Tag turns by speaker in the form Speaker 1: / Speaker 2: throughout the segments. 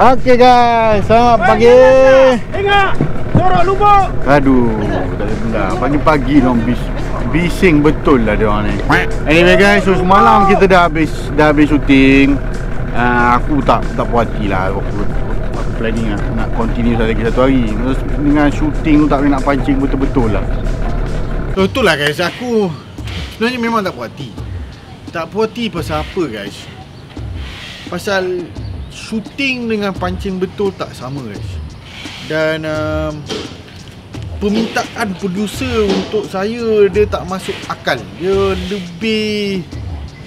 Speaker 1: Okey guys, selamat pagi.
Speaker 2: Tengok, sorok lubuk.
Speaker 1: Aduh, tak ada benda. Pagi-pagi dong bising betul lah dia orang ni. Anyway guys, so semalam kita dah habis syuting. Aku tak puas hati lah. Aku planning lah nak continue lagi satu hari. Terus dengan syuting tu tak boleh nak pancing betul-betul lah. So itulah guys, aku sebenarnya memang tak puas hati. Tak puas hati pasal apa guys? Pasal shooting dengan pancing betul tak sama guys. Dan permintaan producer untuk saya dia tak masuk akal. Dia lebih,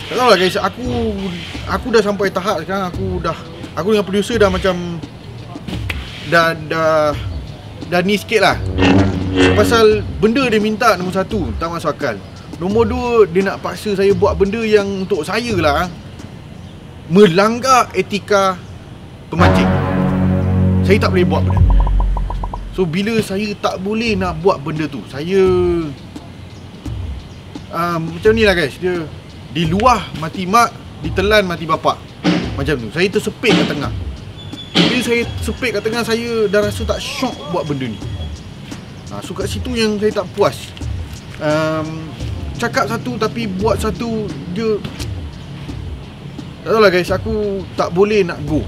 Speaker 1: tak tahu lah guys, aku dah sampai tahap sekarang aku dengan producer dah macam dah ni sikit lah. Pasal benda dia minta nombor satu tak masuk akal. Nombor dua, dia nak paksa saya buat benda yang untuk saya lah melanggar etika pemancing. Saya tak boleh buat benda. So bila saya tak boleh nak buat benda tu, saya macam ni lah guys. Dia di luar mati mak, ditelan mati bapak. Macam tu. Saya tersepit kat tengah. Bila saya tersepit kat tengah, saya dah rasa tak syok buat benda ni. So kat situ yang saya tak puas. Cakap satu tapi buat satu, dia tak tahu lah guys, aku tak boleh nak go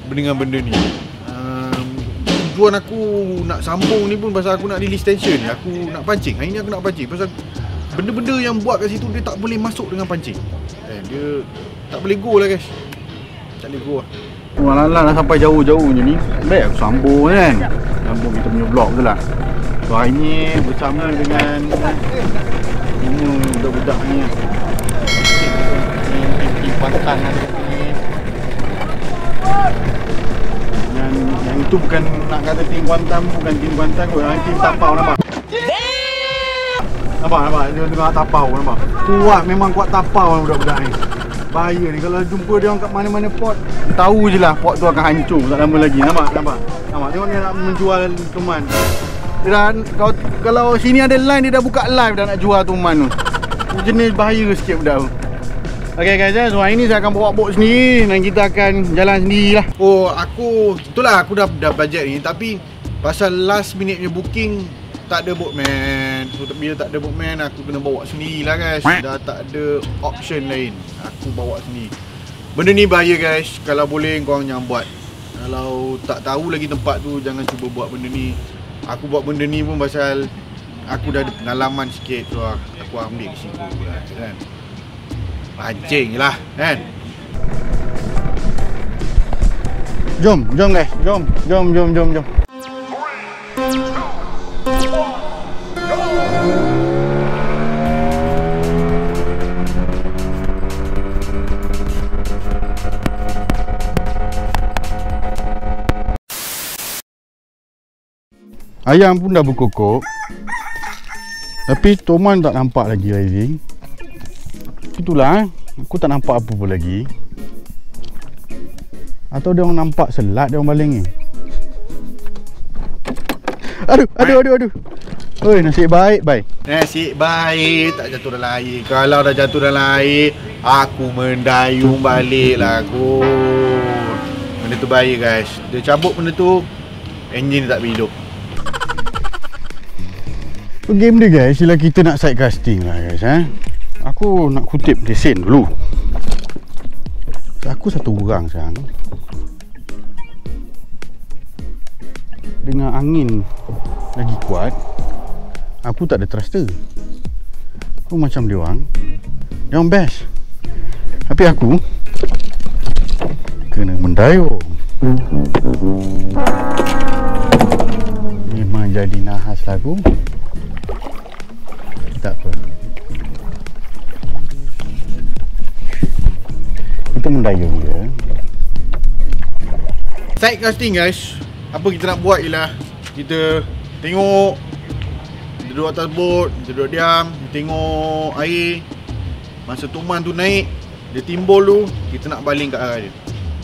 Speaker 1: dengan benda ni. Tujuan aku nak sambung ni pun pasal aku nak release tension ni. Aku nak pancing. Hari ni aku nak pancing pasal benda-benda yang buat kat situ dia tak boleh masuk dengan pancing. Dia tak boleh go lah guys. Tak boleh go lah. Malam-malam dah sampai jauh-jauh je ni. Baik aku sambung kan. Sambung kita punya vlog tu lah. So hari ni bersama dengan semua budak-budak ni. Kuantan yang itu bukan nak kata tim Kuantan, bukan tim Kuantan kot, yang tim tapau nampak. Nampak dia tengah tapau nampak. Kuat, memang kuat tapau budak-budak ni. Bahaya ni kalau jumpa dia orang kat mana-mana port, tahu je lah port tu akan hancur tak lama lagi. Nampak. Tengok dia nak menjual tuman. Dia dah, kalau sini ada line, dia dah buka live dah nak jual tuman tu. Jenis bahaya sikit budak tu. Okay guys, so hari ni saya akan bawa boat sendiri dan kita akan jalan sendiri lah. Itulah aku dah budget ni, tapi pasal last minute punya booking tak ada boatman. So bila tak ada boatman, aku kena bawa sendiri lah guys. Dah tak ada option lain, aku bawa sendiri. Benda ni bahaya guys, kalau boleh korang jangan buat. Kalau tak tahu lagi tempat tu, jangan cuba buat benda ni. Aku buat benda ni pun pasal aku dah ada pengalaman sikit. So aku ambil risiko lah kan. Pancing je lah kan. Jom guys, jom. Ayam pun dah berkokok, tapi Toman tak nampak lagi rising. Itulah, aku tak nampak apa pun lagi. Atau dia orang nampak selat dia orang baling ni. Aduh. Oi, nasib baik, bye. Nasib baik tak jatuh dalam air. Kalau dah jatuh dalam air, aku mendayung balik lah aku. Benda tu bahaya guys. Dia cabut benda tu, enjin tak hidup. Game dia guys, sila kita nak side casting lah guys. Aku nak kutip lesen dulu. Aku satu orang sekarang. Dengan angin lagi kuat, aku tak ada thruster. Aku macam dia orang. Dia orang best. Tapi aku kena mendayung. Memang jadi nahas lah aku. Tak apa. Kita mendayung je. Side casting guys, apa kita nak buat ialah kita tengok, kita duduk atas boat, kita duduk diam, tengok air. Masa tuman tu naik, dia timbul tu, kita nak baling kat arah dia.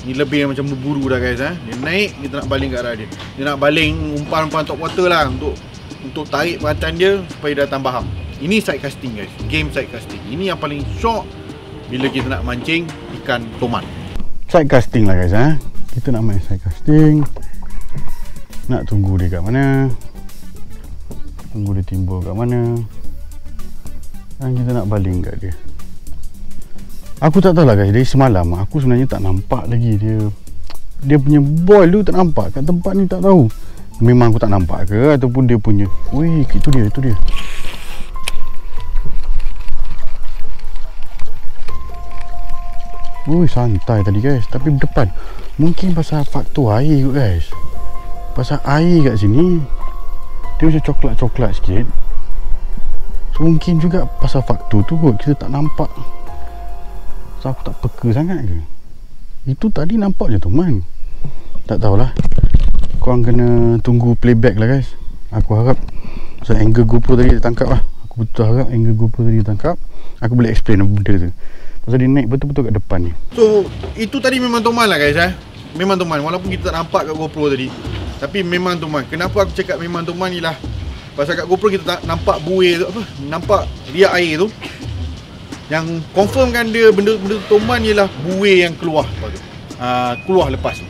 Speaker 1: Ni lebih macam berburu dah guys. Dia naik, kita nak baling kat arah dia. Dia nak baling umpan-umpan top water lah untuk tarik perhatian dia supaya dia datang faham. Ini side casting guys, game side casting. Ini yang paling syok bila kita nak mancing ikan toman. Side casting lah guys. Kita nak main side casting, nak tunggu dia kat mana, tunggu dia timbul kat mana, dan kita nak baling kat dia. Aku tak tahu lah guys, dari semalam aku sebenarnya tak nampak lagi dia punya ball tu, tak nampak kat tempat ni, tak tahu memang aku tak nampak ke ataupun dia punya. Wih, itu dia. Wih, santai tadi guys, tapi depan mungkin pasal faktor air kot guys. Pasal air kat sini dia macam coklat-coklat sikit. So mungkin juga pasal faktor tu kot kita tak nampak. So aku tak peka sangat ke? Itu tadi nampak je tu man. Tak tahulah. Korang kena tunggu playback lah guys. Aku harap so angle GoPro tadi dia tangkap lah. Aku betul harap angle GoPro tadi dia tangkap. Aku boleh explain apa benda tu. Pasal dia naik betul-betul kat depan ni. So itu tadi memang Toman lah guys Memang Toman. Walaupun kita tak nampak kat GoPro tadi, tapi memang Toman. Kenapa aku cakap memang Toman ni lah, pasal kat GoPro kita tak nampak buih tu, apa, nampak riak air tu. Yang confirmkan dia benda Toman ialah buih yang keluar lepas tu. Keluar lepas tu.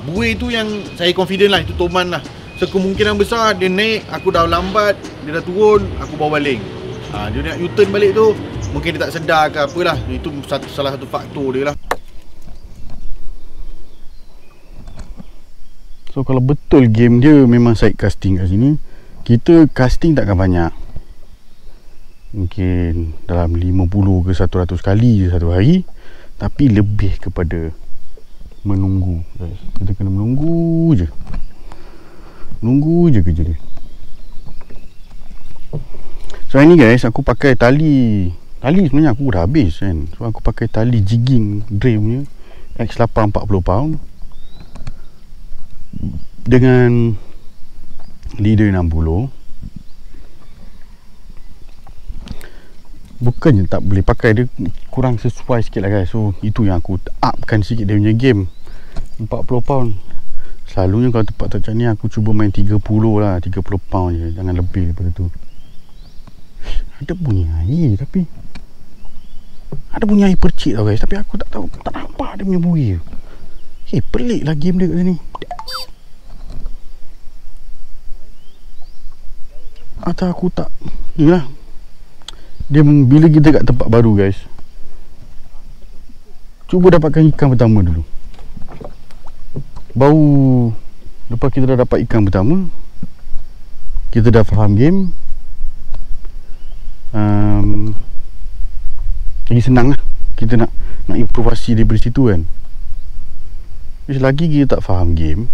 Speaker 1: Buih tu yang saya confident lah, itu Toman lah. So kemungkinan besar dia naik, aku dah lambat, dia dah turun, aku bawa baling. Dia nak U-turn balik tu, mungkin dia tak sedar ke apalah. Itu salah satu faktor dia lah. So kalau betul game dia memang side casting kat sini, kita casting takkan banyak. Mungkin dalam 50 ke 100 kali je satu hari. Tapi lebih kepada menunggu guys. Kita kena menunggu je. Menunggu je kerja dia. So ini guys, aku pakai tali sebenarnya aku dah habis kan. So aku pakai tali jigging Dre punya X8 40 pound dengan leader 60. Bukannya tak boleh pakai, dia kurang sesuai sikit lah guys. So itu yang aku upkan sikit dia punya game 40 pound. Selalunya kalau tempat macam ni aku cuba main 30 lah, 30 pound je, jangan lebih daripada tu. Ada bunyi air tapi ada bunyi air percik tau guys, tapi aku tak tahu, tak nampak dia punya bunyi. Pelik lah game dia kat sini. Atau aku tak, yalah, dia bila kita kat tempat baru guys, cuba dapatkan ikan pertama dulu. Baru lepas kita dah dapat ikan pertama, kita dah faham game, lagi senang lah. Kita nak improvasi daripada situ kan. Selagi kita tak faham game,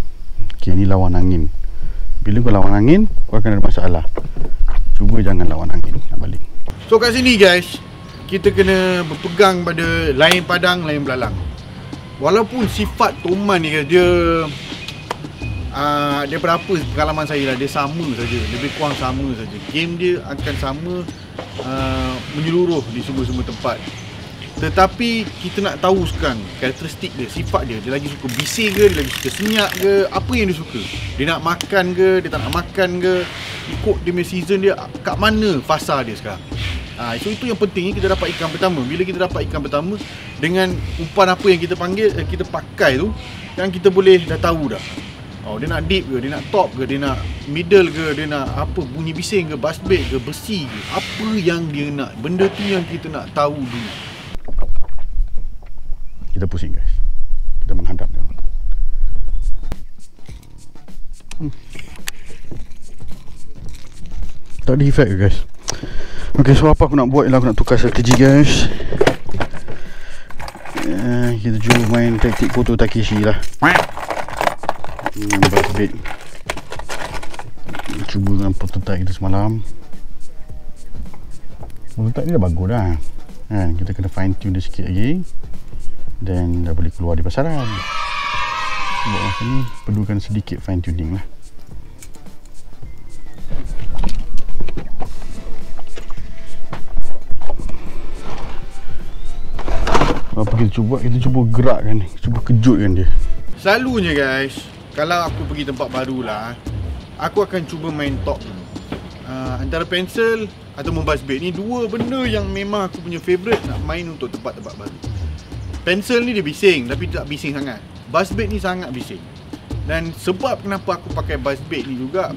Speaker 1: okay, ni lawan angin. Bila kau lawan angin, kau akan ada masalah. Cuba jangan lawan angin nak balik. So kat sini guys, kita kena berpegang pada lain padang, lain belalang. Walaupun sifat Toman ni guys, dia daripada apa pengalaman saya lah, dia sama saja, lebih kurang sama saja. Game dia akan sama, menyeluruh di semua-semua tempat. Tetapi kita nak tahu sekarang karakteristik dia, sifat dia. Dia lagi suka bising ke, dia lagi suka senyap ke, apa yang dia suka. Dia nak makan ke, dia tak nak makan ke, ikut dia punya season dia, kat mana fasa dia sekarang. So itu yang penting, kita dapat ikan pertama. Bila kita dapat ikan pertama, dengan umpan apa yang kita panggil, kita pakai tu, kan kita boleh dah tahu dah. Dia nak deep ke, dia nak top ke, dia nak middle ke, dia nak apa, bunyi bising ke, buzzbait ke, besi ke, apa yang dia nak. Benda tu yang kita nak tahu dulu. Kita pusing guys, kita menghadap dia. Tak ada efek ke guys. Okay, so apa aku nak buat ialah aku nak tukar strategi guys. Kita cuba main taktik Koto Takeshi lah. Buzzbait. Cuba dengan prototype kita semalam. Prototype ni dah bagus dah kan. Kita kena fine tune dia sikit lagi, dan dah boleh keluar di pasaran. Buat macam ni perlukan sedikit fine tuning lah. Apa kita cuba gerakkan ni, cuba kejutkan dia. Selalunya guys, kalau aku pergi tempat baru lah, aku akan cuba main top dulu. Antara pensel atau buzzbait ni, dua benda yang memang aku punya favourite nak main untuk tempat-tempat baru. Pensel ni dia bising, tapi tak bising sangat. buzzbait ni sangat bising. Dan sebab kenapa aku pakai buzzbait ni juga,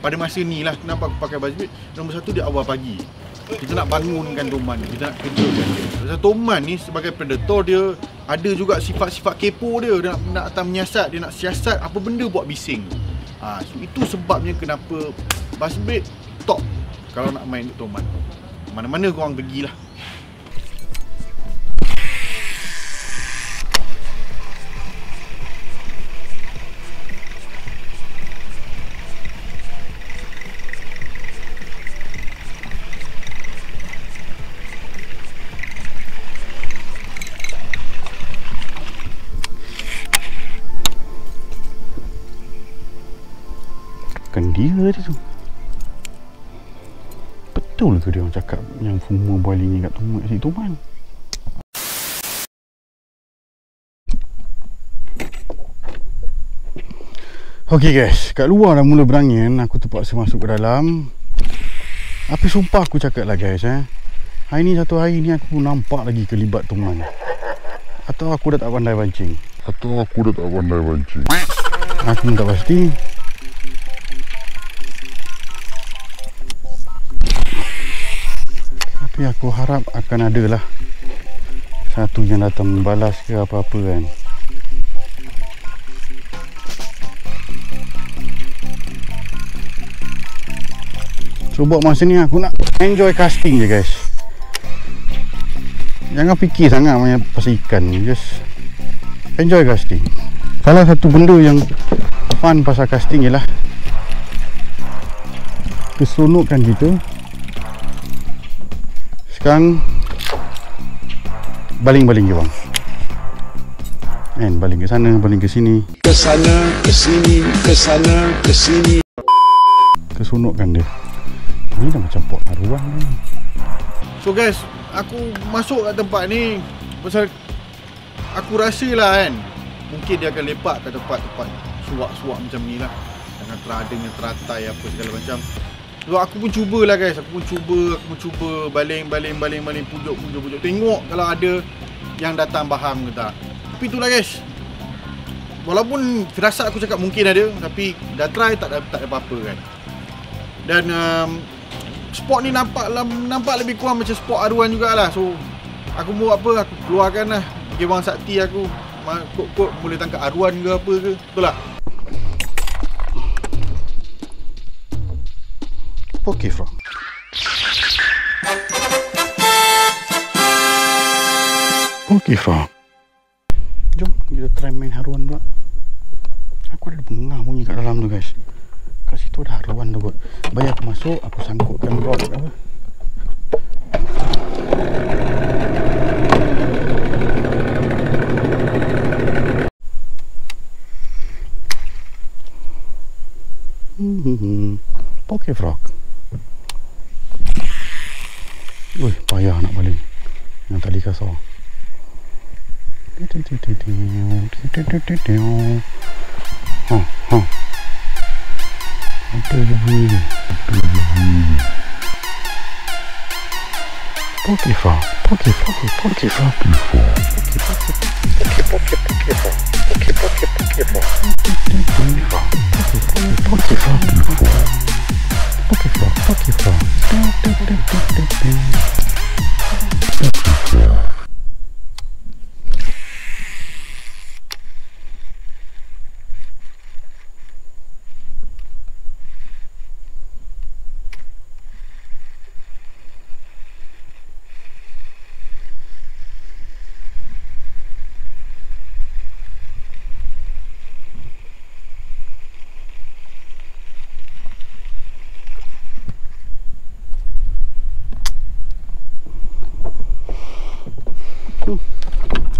Speaker 1: pada masa ni lah kenapa aku pakai buzzbait. Nombor satu, dia awal pagi. Kita nak bangunkan Toman ni, kita nak kejarkan dia. Pasal Toman ni sebagai predator, dia ada juga sifat-sifat kepo dia. Dia nak datang menyiasat, dia nak siasat apa benda buat bising. So itu sebabnya kenapa buzzbait top kalau nak main Toman. Mana-mana korang pergilah.
Speaker 3: Kan dia tadi tu. Betul ke dia orang cakap yang semua boiling ni kat situ man? Okay guys, kat luar dah mula berangin. Aku terpaksa masuk ke dalam. Tapi sumpah aku cakap lah guys, hari ni satu hari ni aku nampak lagi kelibat Toman. Atau aku dah tak pandai pancing. Aku pun tak pasti. Tapi aku harap akan ada lah satu yang datang membalas ke apa-apa kan. So buat masa ni aku nak enjoy casting je guys. Jangan fikir sangat banyak pasal ikan. Just enjoy casting. Salah satu benda yang fun pasal casting ialah keseronokan kita. Sekarang baling-baling je bang. And baling ke sana, baling ke sini.
Speaker 4: Ke sana, ke sini, ke sana, ke sini.
Speaker 3: Kesunukkan dia. Ini dah macam pot arwah ni.
Speaker 1: So guys, aku masuk kat tempat ni pasal aku rasa lah kan, mungkin dia akan lepak kat tempat-tempat suak-suak macam ni lah, dengan teratai apa segala macam. So aku pun cubalah guys, aku pun cuba baling pujok. Tengok kalau ada yang datang bahang ke tak. Tapi itulah guys, walaupun firasat aku cakap mungkin ada, tapi dah try tak ada apa-apa kan. Dan spot ni nampak lebih kurang macam spot aruan jugalah. So aku buat apa, aku keluarkan lah Gewang Sakti aku. Kok boleh tangkap aruan ke apa ke, betul tak?
Speaker 3: Poke frog. Poke frog. Jom kita try main haruan pula. Aku ada bengah bunyi kat dalam tu guys. Kat situ ada haruan tu kot. Bayar aku masuk, aku sangkutkan rod apa. Poke frog. Wih, payah nak baling yang tali kasar. Ada je bunyi. Poke frog.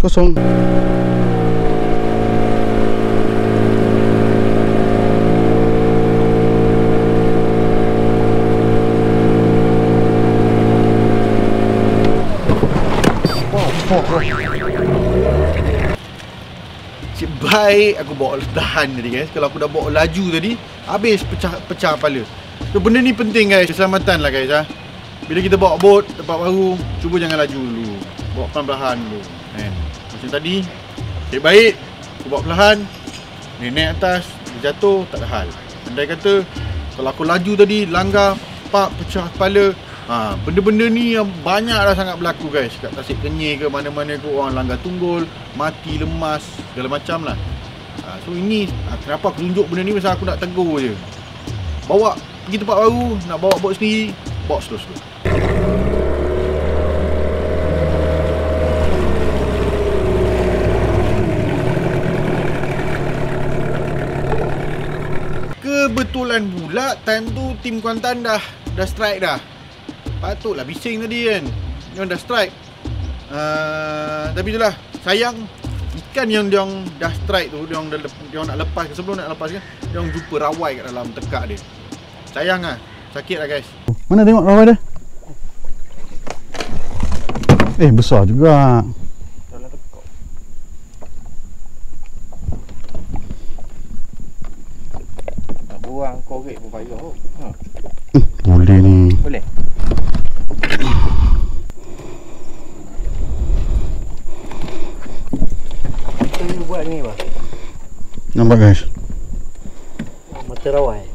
Speaker 3: Kosong.
Speaker 1: Cik baik aku bawa tahan tadi guys. Kalau aku dah bawa laju tadi, habis pecah kepala. So benda ni penting guys, keselamatan lah guys . Bila kita bawa bot tempat baru, cuba jangan laju dulu. Bawa perlahan dulu kan. Macam tadi, cik baik aku bawa perlahan, dia naik atas, dia jatuh, tak ada hal. Andai kata kalau aku laju tadi, langgar, pecah kepala, benda-benda ni yang banyak dah sangat berlaku guys. Kat Tasik Kenyir ke mana-mana ke, orang langgar tunggul, mati, lemas, segala macam lah. So ini kenapa aku tunjuk benda ni, pasal aku nak tegur je. Bawa pergi tempat baru, nak bawa bot sendiri, bawa slow-slow. Kebetulan pula time tu tim Kuantan dah strike dah. Patutlah bising tadi kan, dia dah strike. Tapi itulah, sayang ikan yang dia dah strike tu, dia nak lepas, sebelum nak lepas kan, dia jumpa rawai kat dalam tekak dia. Sayang lah, sakit lah guys.
Speaker 3: Mana tengok rawai dia? Besar juga.
Speaker 2: Tak buang korek pun payah.
Speaker 3: Boleh ni.
Speaker 2: Boleh. Kita buat ni bah.
Speaker 3: Nampak guys?
Speaker 2: Mata rawai.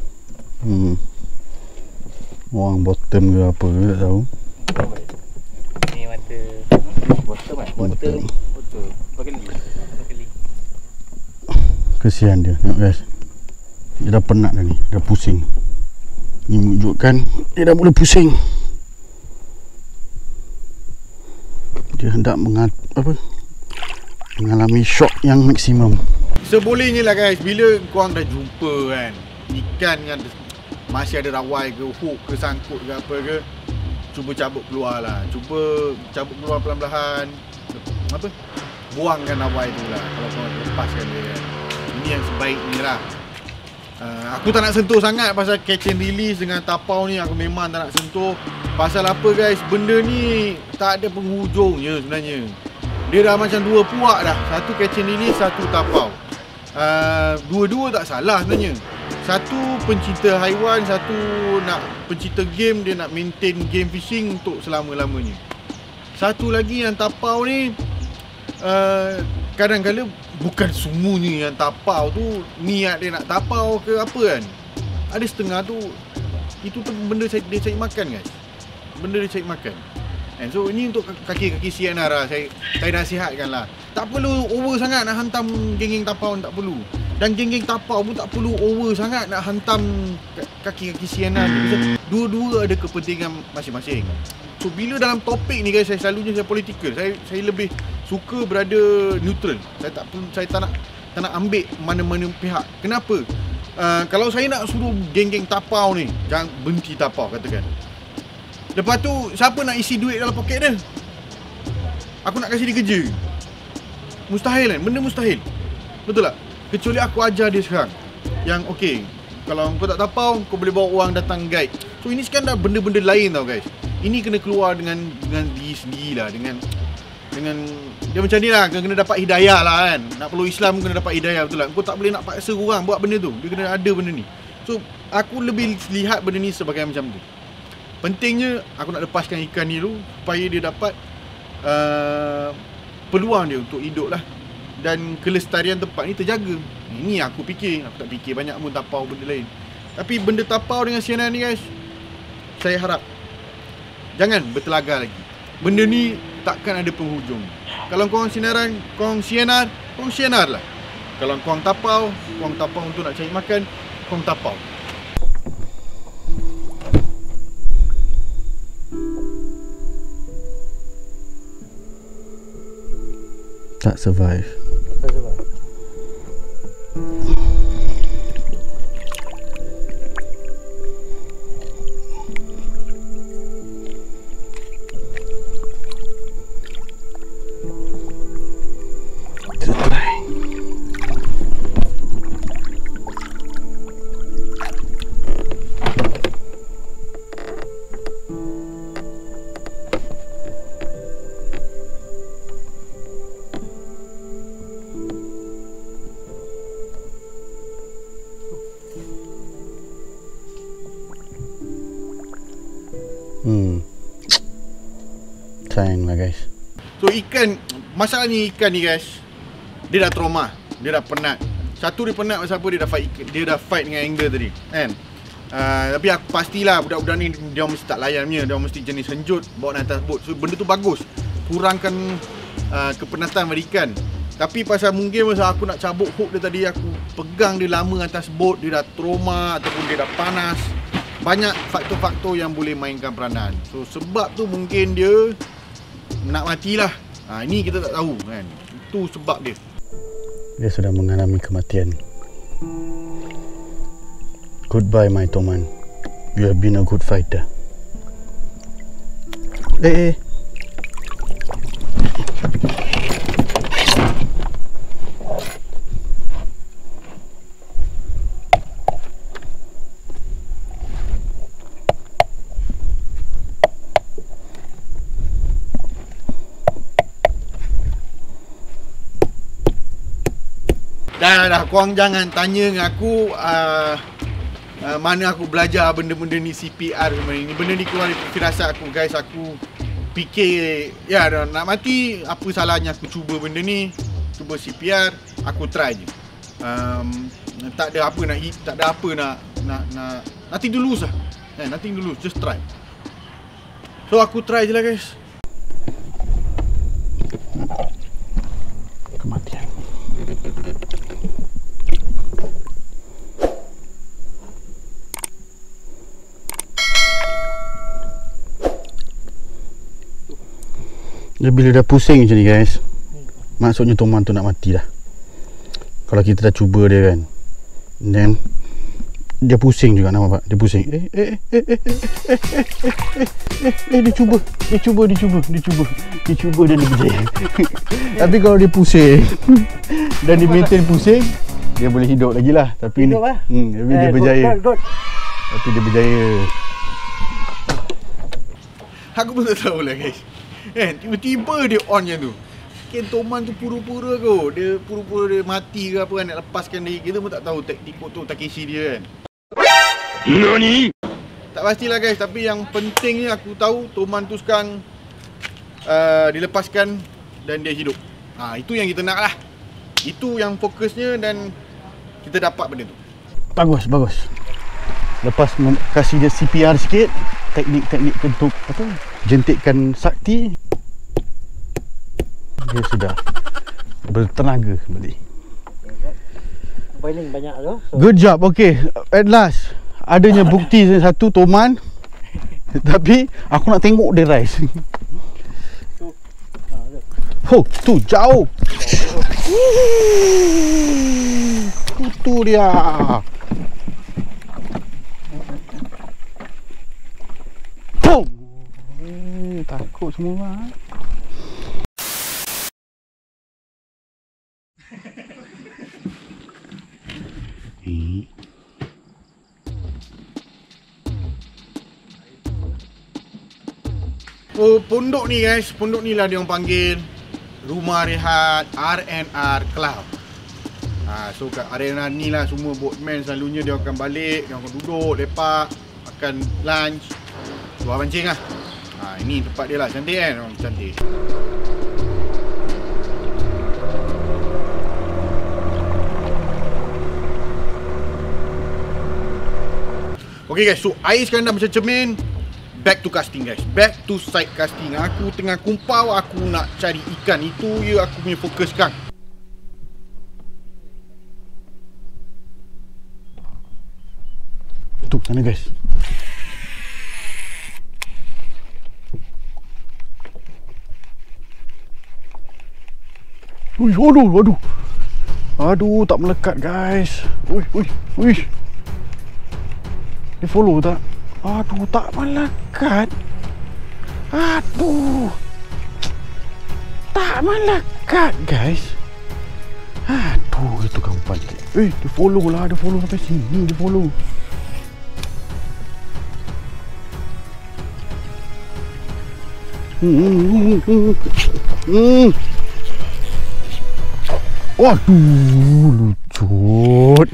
Speaker 3: Orang bottom ke apa ke tak tahu.
Speaker 2: Ni mata bottom kan? Bottom. Bakali.
Speaker 3: Kesian dia, tengok guys. Dia dah penat dah ni, dah pusing. Ni menunjukkan dia dah mula pusing. Dia hendak mengalami shock yang maksimum.
Speaker 1: Sebolehnya lah guys, bila korang dah jumpa kan ikan yang masih ada rawai ke, hook ke, sangkut ke apa ke, cuba cabut keluar lah. Cuba cabut keluar perlahan-lahan. Buangkan rawai tu lah kalau korang lepaskan dia kan. Ini yang sebaiknya lah. Aku tak nak sentuh sangat pasal catch and release dengan tapau ni, aku memang tak nak sentuh. Pasal apa guys, benda ni tak ada penghujungnya sebenarnya. Dia dah macam dua puak dah, satu catch and release, satu tapau. Dua-dua tak salah sebenarnya. Satu pencinta haiwan, satu nak pencinta game, dia nak maintain game fishing untuk selama-lamanya. Satu lagi yang tapau ni, kadang-kadang bukan semuanya yang tapau tu niat dia nak tapau ke apa kan. Ada setengah tu, itu tu benda dia cari makan guys. Benda dia cari makan. And so ini untuk kaki-kaki CNR lah, saya nasihatkan lah. Tak perlu over sangat nak hantam geng-geng tapau, tak perlu. Dan geng-geng tapau pun tak perlu over sangat nak hantam kaki-kaki CNR. Dua-dua ada kepentingan masing-masing. So bila dalam topik ni guys, saya selalunya saya political. Saya lebih suka berada neutral. Saya tak nak ambil mana-mana pihak. Kenapa? Kalau saya nak suruh geng-geng tapau ni jangan berhenti tapau katakan. Lepas tu siapa nak isi duit dalam poket dia? Aku nak kasih dia kerja. Mustahil kan? Benda mustahil. Betul tak? Kecuali aku ajar dia sekarang yang okey, kalau kau tak tapau, kau boleh bawa orang datang guide. So ini sekarang dah benda-benda lain tau guys. Ini kena keluar dengan diri sendiri lah, dengan dia macam ni lah, kena dapat hidayah lah kan. Nak perlu Islam kena dapat hidayah, betul tak? Kau tak boleh nak paksa orang buat benda tu. Dia kena ada benda ni. So aku lebih lihat benda ni sebagai macam tu. Pentingnya aku nak lepaskan ikan ni dulu supaya dia dapat peluang dia untuk hidup lah. Dan kelestarian tempat ni terjaga. Ini aku fikir. Aku tak fikir banyak pun tapau benda lain. Tapi benda tapau dengan siaran ni guys, saya harap jangan bertelaga lagi. Benda ni takkan ada penghujung. Kalau korang sinaran, korang sianar lah. Kalau korang tapau untuk nak cari makan, korang tapau.
Speaker 3: Tak survive. Kita try. Sayang lah guys.
Speaker 1: So ikan, masalahnya ikan ni guys, dia dah trauma. Dia dah penat. Satu dia penat pasal apa, dia dah fight dengan angler tadi kan. Tapi aku pastilah budak-budak ni dia mesti tak layan punya, dia mesti jenis henjut bawa naik atas bot. So benda tu bagus, kurangkan kepenatan berikan. Tapi pasal mungkin masa aku nak cabut hook dia tadi, aku pegang dia lama atas bot, dia dah trauma ataupun dia dah panas. Banyak faktor-faktor yang boleh mainkan peranan. So sebab tu mungkin dia nak matilah. Ini kita tak tahu kan. Itu sebab dia.
Speaker 3: Dia sudah mengalami kematian. Goodbye my Toman. You have been a good fighter.
Speaker 1: Dah, korang jangan tanya dengan aku mana aku belajar benda-benda ni, CPR semua ni. Benda ni keluar dari firasat aku guys. Aku fikir ya nak mati, apa salahnya aku cuba benda ni, cuba CPR, aku try je. Tak ada apa nak nothing to lose lah. Nothing to lose, just try. So aku try je lah guys.
Speaker 3: Kematian. Dia bila dah pusing macam ni guys, maksudnya Toman tu nak mati dah. Kalau kita dah cuba dia kan, then dia pusing juga, nampak? Dia pusing. Dia cuba dan dia berjaya. Tapi kalau dia pusing dan dia maintain pusing, dia boleh hidup lagi lah. Tapi ni tapi dia berjaya. Tapi dia berjaya.
Speaker 1: Aku pun tak tahu lah guys. Tiba-tiba dia on je tu. Mungkin Toman tu pura-pura kot. Dia pura-pura dia mati ke apa kan, nak lepaskan diri. Kita pun tak tahu taktik tu Takeshi dia kan.
Speaker 3: Nani?
Speaker 1: Tak pastilah guys. Tapi yang pentingnya aku tahu Toman tu sekarang dilepaskan dan dia hidup. Itu yang kita nak lah. Itu yang fokusnya dan kita dapat benda tu.
Speaker 3: Bagus. Lepas kasih dia CPR sikit, teknik-teknik untuk apa, jentikkan sakti, dia sudah bertenaga kembali.
Speaker 2: Paling banyak tu.
Speaker 3: Good job. Okay, at last adanya bukti satu Toman. Tapi aku nak tengok dia rise. Tu jauh. Tu dia. Boom. Takut semua orang.
Speaker 1: Pondok ni guys, pondok ni lah dia orang panggil Rumah Rehat RNR Club. So kat RNR ni lah semua boatman selalunya dia akan balik, dia akan duduk, lepak, makan lunch, luar pancing lah. Ini tempat dia lah, cantik kan? Cantik. Okay guys, so air sekarang dah macam cermin. Back to casting guys, back to side casting. Aku tengah kumpau, aku nak cari ikan. Itu je aku punya fokus sekarang.
Speaker 3: Tu sana guys. Aduh, tak melekat guys. Uish. Dia follow tak? Aduh, tak melekat. Aduh, tak melekat guys. Aduh, itu kan pantai. Dia follow lah, dia follow sampai sini, dia follow. Waduh, lucut.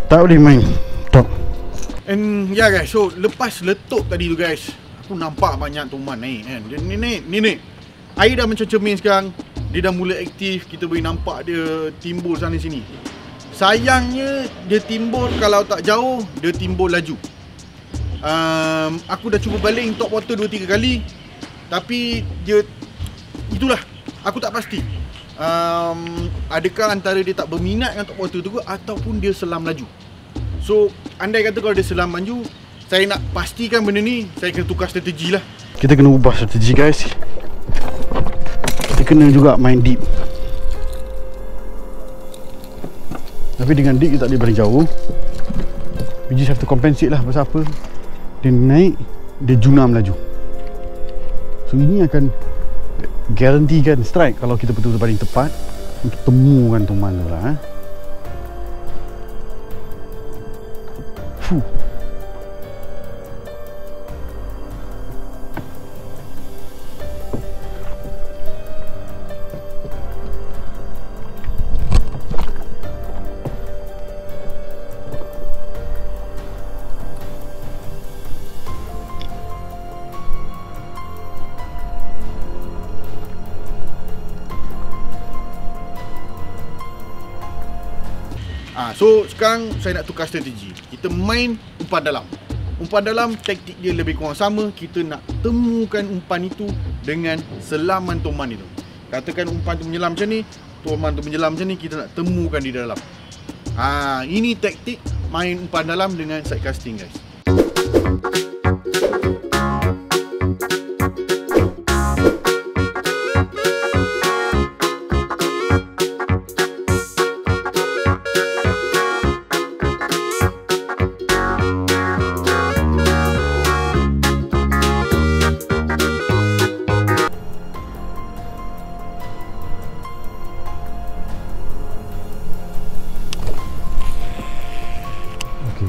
Speaker 3: Tak boleh main top.
Speaker 1: And yeah guys, so lepas letup tadi tu guys, aku nampak banyak tuman naik kan. Dia ni. Air dah macam cermin sekarang. Dia dah mula aktif, kita boleh nampak dia timbul sana sini. Sayangnya dia timbul kalau tak jauh, dia timbul laju. Aku dah cuba baling top water 2-3 kali, tapi dia itulah, aku tak pasti. Adakah antara dia tak berminat dengan top water tu ke, ataupun dia selam laju. So andai kata kalau dia selam laju, saya nak pastikan benda ni, saya kena tukar strategi lah.
Speaker 3: Kita kena ubah strategi guys. Kita kena juga main deep. Tapi dengan deep kita tak boleh paling jauh. We just have to compensate lah. Pasal apa? Dia naik, dia junam laju. So ini akan garantikan strike kalau kita betul-betul paling tepat untuk temukan tuman tu lah. Fuh.
Speaker 1: So sekarang saya nak tukar strategi. Kita main umpan dalam. Umpan dalam taktik dia lebih kurang sama. Kita nak temukan umpan itu dengan selaman tuman itu. Katakan umpan tu menyelam macam ni, tuman tu menyelam macam ni, kita nak temukan di dalam. Ini taktik main umpan dalam dengan side casting guys.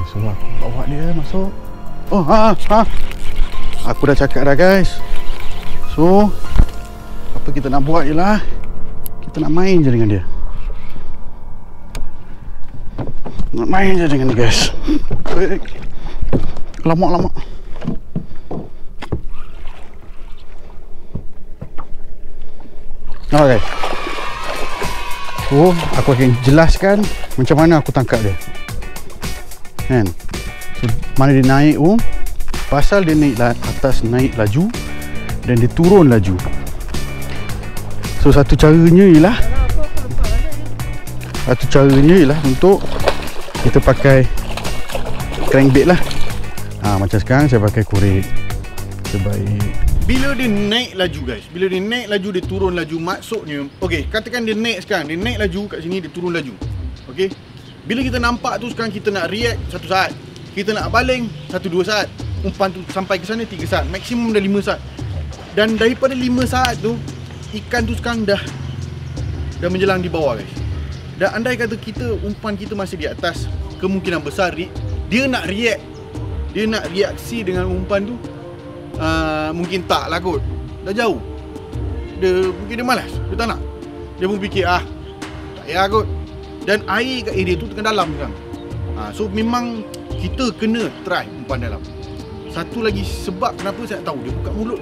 Speaker 3: So aku bawa dia masuk. Oh aku dah cakap dah guys. So apa kita nak buat ialah kita nak main je dengan dia. Nak main je dengan dia guys. Lama. Okay. So aku akan jelaskan macam mana aku tangkap dia. Kan? So, mana dia naik pasal dia naik atas, naik laju dan dia turun laju. So satu caranya ialah untuk kita pakai crankbait lah. Macam sekarang saya pakai korek. Terbaik.
Speaker 1: Bila dia naik laju guys, bila dia naik laju, dia turun laju, maksudnya okey, katakan dia naik sekarang, dia naik laju kat sini, dia turun laju. Okey. Bila kita nampak tu sekarang, kita nak react 1 saat, kita nak baling 1-2 saat, umpan tu sampai ke sana 3 saat, maksimum dah 5 saat. Dan daripada 5 saat tu, ikan tu sekarang dah menjelang di bawah guys. Dan andai kata umpan kita masih di atas, kemungkinan besar dia nak react, dia nak reaksi dengan umpan tu, mungkin tak lah kot, dah jauh. Mungkin dia malas, dia tak nak, dia pun fikir tak payah kot. Dan air kat area tu tengah dalam sekarang. So memang kita kena try umpan dalam. Satu lagi sebab kenapa saya tak tahu, dia buka mulut.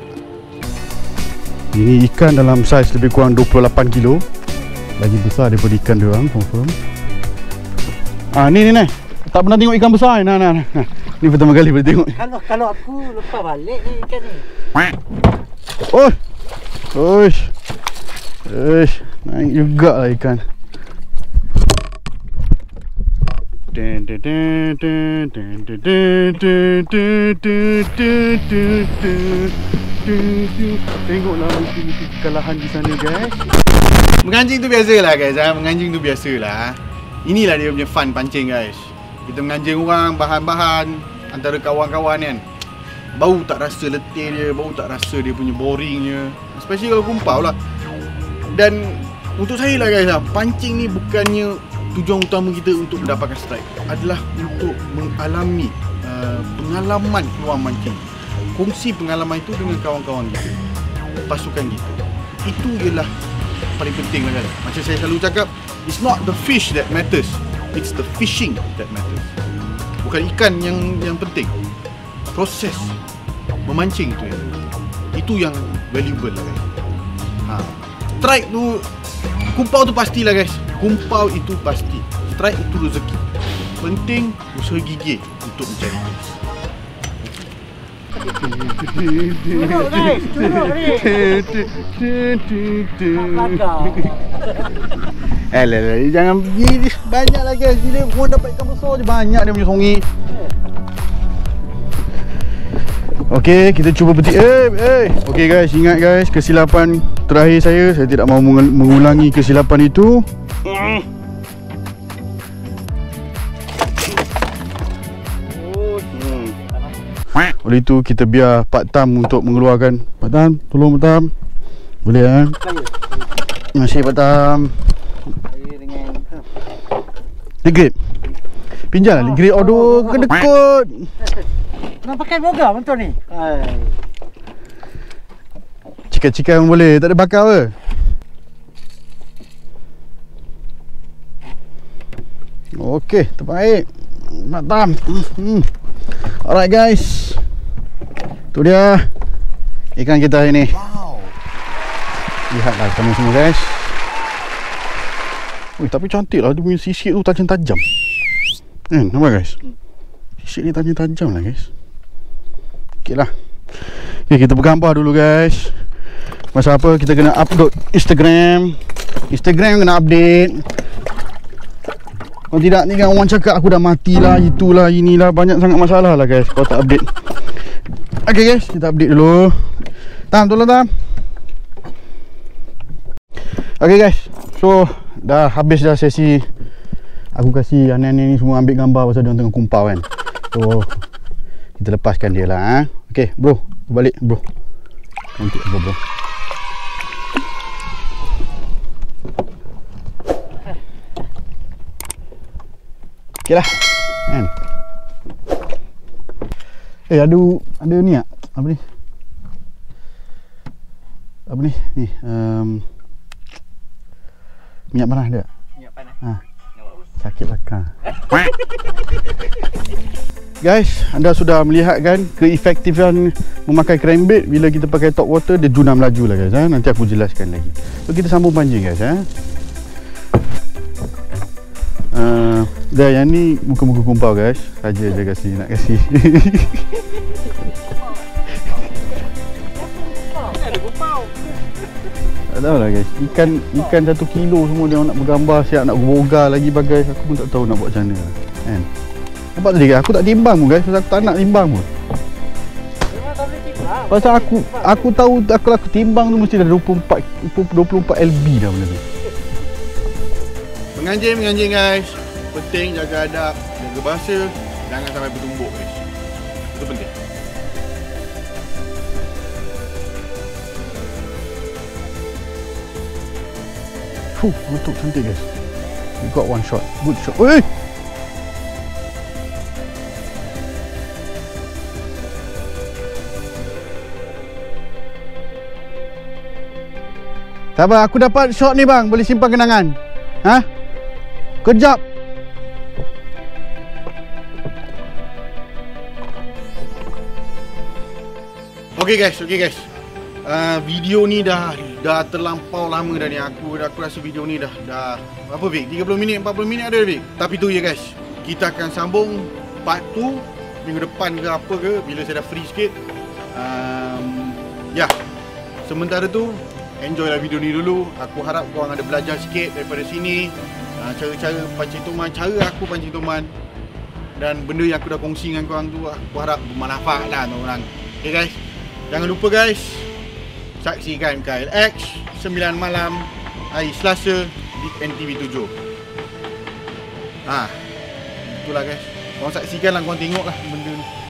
Speaker 3: Ini ikan dalam saiz lebih kurang 28 kilo. Lagi besar daripada ikan dia orang, confirm. Ni. Tak pernah tengok ikan besar ni. Nah. Ni pertama kali boleh tengok.
Speaker 2: Kalau aku lepas balik ni ikan ni.
Speaker 3: Naik juga lah ikan. Tengoklah kekalahan di sana guys.
Speaker 1: Menganjing tu biasalah guys, menganjing tu biasalah. Inilah dia punya fun pancing guys. Kita menganjing orang, bahan-bahan antara kawan-kawan kan. Bau tak rasa letih dia, bau tak rasa dia punya boringnya. Especially kalau kumpau lah. Dan untuk saya lah guys, pancing ni bukannya tujuan utama kita untuk mendapatkan strike, adalah untuk mengalami pengalaman keluar mancing. Kongsi pengalaman itu dengan kawan-kawan kita, pasukan kita. Itu ialah paling penting lah guys. Macam saya selalu cakap, it's not the fish that matters, It's the fishing that matters. Bukan ikan yang penting. Proses memancing itu yang valuable lah guys. Strike tu, kumpau tu pastilah guys. Kumpau itu pasti. Strike itu rezeki. Penting usaha gigih untuk mencari guys.
Speaker 2: Turut guys, turut ni.
Speaker 3: Jangan pergi. Banyak lah guys. Bila orang dapat ikan besar je, banyak dia punya songi. Okey, kita cuba petik. Okey guys, ingat guys, kesilapan terakhir saya tidak mahu mengulangi kesilapan itu. Oleh itu kita biar Pak Tam untuk mengeluarkan. Pak Tam, tolong Pak Tam. Boleh kan? Terima kasih Pak Tam. Grade. Pinjam lah grade order ke dekut.
Speaker 2: Nak pakai boga betul ni.
Speaker 3: Cikan-cikan boleh, tak ada bakar apa. Okey, terbaik. Pak Tam. Alright guys. Tu dia ikan kita hari ni. Wow. Lihatlah kamu semua guys. Tapi cantik lah dia punya sisik tu, tajam-tajam. Nampak guys? Sisik ni tajam-tajam lah guys. Okey lah. Okay, kita bergambar dulu guys. Masa apa kita kena upload Instagram kena update. Kalau tidak ni kan orang cakap aku dah matilah, itulah, inilah, banyak sangat masalah lah guys kalau tak update. Okay guys, kita update dulu. Tam, tolong Tam. Okay guys, so dah habis dah sesi. Aku kasih anak-anak ni semua ambil gambar pasal dia tengah kumpau kan. So kita lepaskan dia lah. Okay bro, balik bro. Cantik bro. Okay lah kan. Ada ni tak? Apa ni? Ni minyak panas ada?
Speaker 2: Minyak panas.
Speaker 3: Sakit belakang. Guys, anda sudah melihat kan keefektifan memakai crankbait. Bila kita pakai top water, dia juna melaju lah guys. Nanti aku jelaskan lagi. So kita sambung pancing guys. Dah yang ni muka-muka kumpau guys. Saja je nak kasih.
Speaker 2: Ada kumpau.
Speaker 3: Tak tahu lah guys. Ikan 1 kilo semua dia nak bergambar, siap nak boga lagi bagai. Aku pun tak tahu nak buat macam mana kan. Nampak tadi guys, aku tak timbang pun guys. Pasal aku tak nak timbang pun.
Speaker 2: Memang tak boleh timbang.
Speaker 3: Pasal aku tahu kalau aku timbang tu mesti dah 24 LB dah benda tu.
Speaker 1: Menganjing guys. Penting jaga adab, jaga bahasa, jangan sampai bertumbuk guys. Itu penting.
Speaker 3: Betul cantik guys. We got one shot. Good shot. Oi! Sabar, aku dapat shot ni bang, boleh simpan kenangan. Kejap.
Speaker 1: Okay guys. Video ni dah terlampau lama dah ni. Aku rasa video ni dah apa Vic? 30 minit, 40 minit ada Vic. Tapi tu je guys. Kita akan sambung part 2 minggu depan ke apa ke, bila saya dah free sikit. Sementara tu enjoy lah video ni dulu. Aku harap korang ada belajar sikit daripada sini. Cara-cara pancing tuman, cara aku pancing tuman, dan benda yang aku dah kongsi dengan korang tu, aku harap bermanfaat lah untuk korang. Okay guys, jangan lupa guys, saksikan KLX 9 malam hari Selasa di NTV 7. Itulah guys, korang saksikan lah, korang tengok lah benda ni.